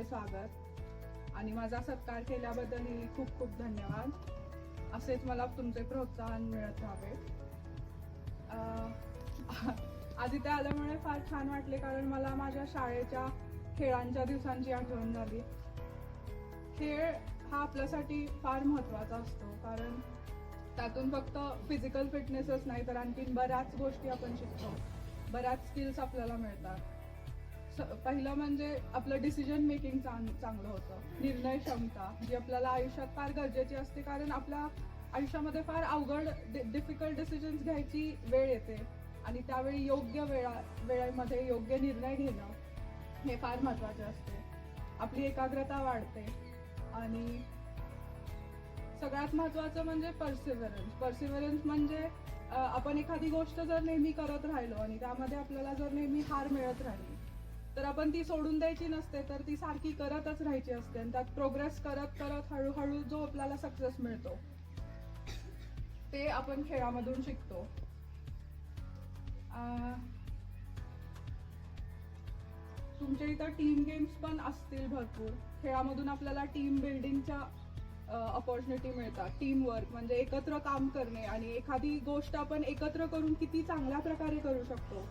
स्वागत आणि माझा सत्कार केल्याबद्दलही खूप खूप धन्यवाद. असेच मला तुमचे प्रोत्साहन मिळत राहावे. आज इथे आल्यामुळे फार छान वाटले, कारण मला माझ्या शाळेच्या खेळांच्या दिवसांची आठवण झाली. खेळ हा आपल्यासाठी फार महत्त्वाचा असतो, कारण त्यातून फक्त फिजिकल फिटनेसच नाही तर आणखीन बऱ्याच गोष्टी आपण शिकतो, बऱ्याच स्किल्स आपल्याला मिळतात. पहिलं म्हणजे आपलं डिसिजन मेकिंग चांगलं होतं, निर्णय क्षमता जी आपल्याला आयुष्यात फार गरजेची असते, कारण आपल्या आयुष्यामध्ये फार अवघड डिफिकल्ट डिसिजन्स घ्यायची वेळ येते आणि त्यावेळी योग्य वेळेमध्ये योग्य निर्णय घेणं हे फार महत्त्वाचे असते. आपली एकाग्रता वाढते आणि सगळ्यात महत्त्वाचं म्हणजे पर्सिव्हरन्स म्हणजे आपण एखादी गोष्ट जर नेहमी करत राहिलो आणि त्यामध्ये आपल्याला जर नेहमी हार मिळत राहिली तर आपण ती सोडून द्यायची नसते, तर ती सारखी करतच राहायची असते आणि त्यात प्रोग्रेस करत करत हळूहळू जो आपल्याला सक्सेस मिळतो ते आपण खेळामधून शिकतो. तुमच्या इथं टीम गेम्स पण असतील भरपूर. खेळामधून आपल्याला टीम बिल्डिंगच्या अपॉर्च्युनिटी मिळतात. टीम वर्क म्हणजे एकत्र काम करणे आणि एखादी गोष्ट आपण एकत्र करून किती चांगल्या प्रकारे करू शकतो.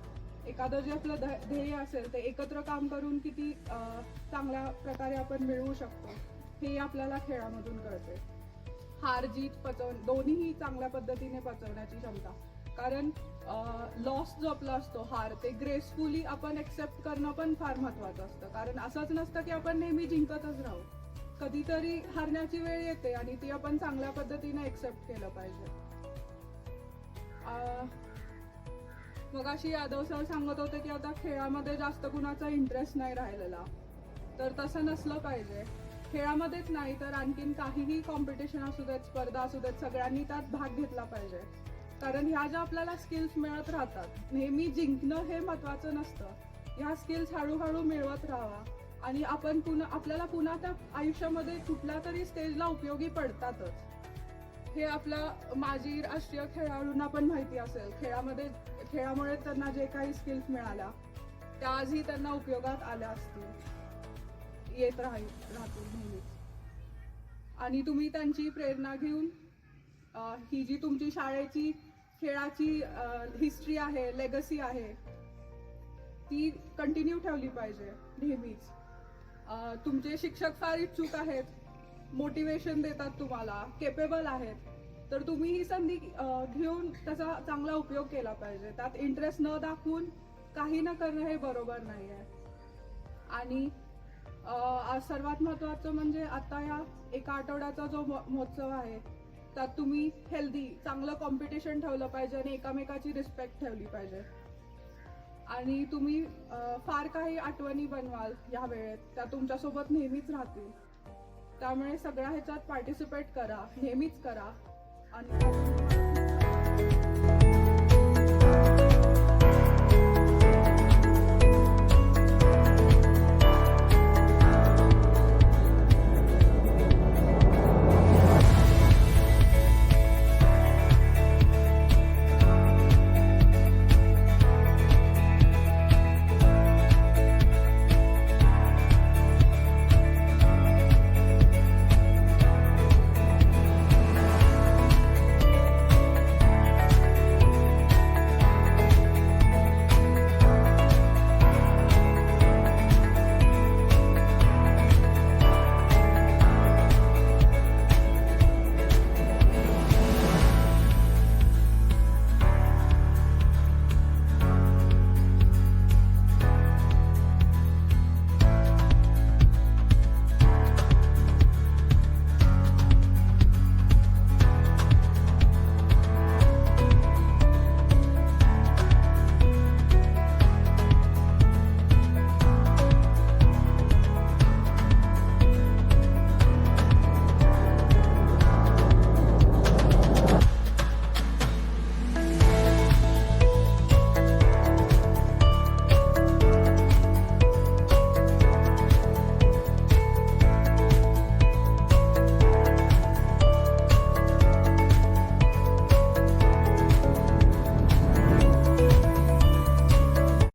एखादं जे आपलं ध्येय असेल ते एकत्र काम करून किती चांगल्या प्रकारे आपण मिळवू शकतो हे आपल्याला खेळामधून कळते. हार जीत दोन्हीही चांगल्या पद्धतीने पचवण्याची क्षमता, कारण लॉस जो आपला असतो, हार, ते ग्रेसफुली आपण एक्सेप्ट करणं पण फार महत्त्वाचं असतं. कारण असंच नसतं की आपण नेहमी जिंकतच राहू, कधीतरी हारण्याची वेळ येते आणि ती आपण चांगल्या पद्धतीने एक्सेप्ट केलं पाहिजे. मगाशी यादव सर सांगत होते की आता खेळामध्ये जास्त कुणाचा इंटरेस्ट नाही राहिलेला, तर तसं नसलं पाहिजे. खेळामध्येच नाही तर आणखीन काहीही कॉम्पिटिशन असू देत, स्पर्धा असू देत, सगळ्यांनी त्यात भाग घेतला पाहिजे. कारण ह्या ज्या आपल्याला स्किल्स मिळत राहतात, नेहमी जिंकणं हे महत्त्वाचं नसतं. ह्या स्किल्स हळूहळू मिळवत राहावा आणि आपल्याला पुन्हा त्या आयुष्यामध्ये कुठल्या तरी स्टेजला उपयोगी पडतातच. हे आपल्या माजी राष्ट्रीय खेळाडूंना पण माहिती असेल. खेळामुळे त्यांना जे काही स्किल्स मिळाल्या त्या आजही त्यांना उपयोगात आल्या असतील, येत राहतील नेहमीच. आणि तुम्ही त्यांची प्रेरणा घेऊन ही जी तुमची शाळेची खेळाची हिस्ट्री आहे, लेगसी आहे, ती कंटिन्यू ठेवली पाहिजे नेहमीच. तुमचे शिक्षक फार इच्छुक आहेत, मोटिवेशन देतात तुम्हाला, केपेबल आहेत, तर तुम्ही ही संधी घेऊन त्याचा चांगला उपयोग केला पाहिजे. त्यात इंटरेस्ट न दाखवून काही न करणं हे बरोबर नाही आहे. आणि सर्वात महत्त्वाचं म्हणजे आता या एका आठवड्याचा जो महोत्सव आहे त्यात तुम्ही हेल्दी चांगलं कॉम्पिटिशन ठेवलं पाहिजे आणि एकामेकाची रिस्पेक्ट ठेवली पाहिजे. आणि तुम्ही फार काही आठवणी बनवाल या वेळेत, त्या तुमच्यासोबत नेहमीच राहतील. त्यामुळे सगळ्या ह्याच्यात पार्टिसिपेट करा, नेहमीच करा. आणि